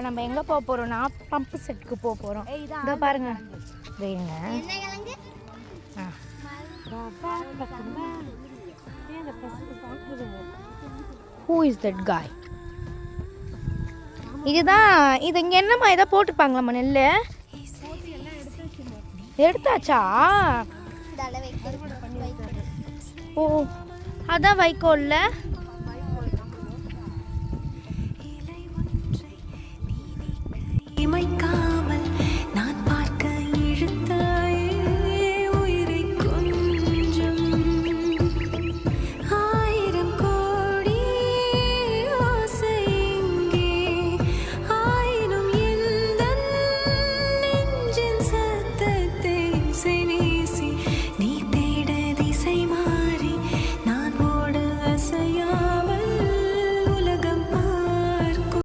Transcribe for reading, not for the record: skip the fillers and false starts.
இப்போ நம்ம எங்கே போக போகிறோம்னா பம்பு செட்டுக்கு போக போகிறோம். இதோ பாருங்க வேணுங்க. Who is that guy? இதுதான் இது இங்கே என்னம்மா இதை போட்டுருப்பாங்களாம்மா நெல் எடுத்தாச்சா? ஓ அதான் வைக்கோல்ல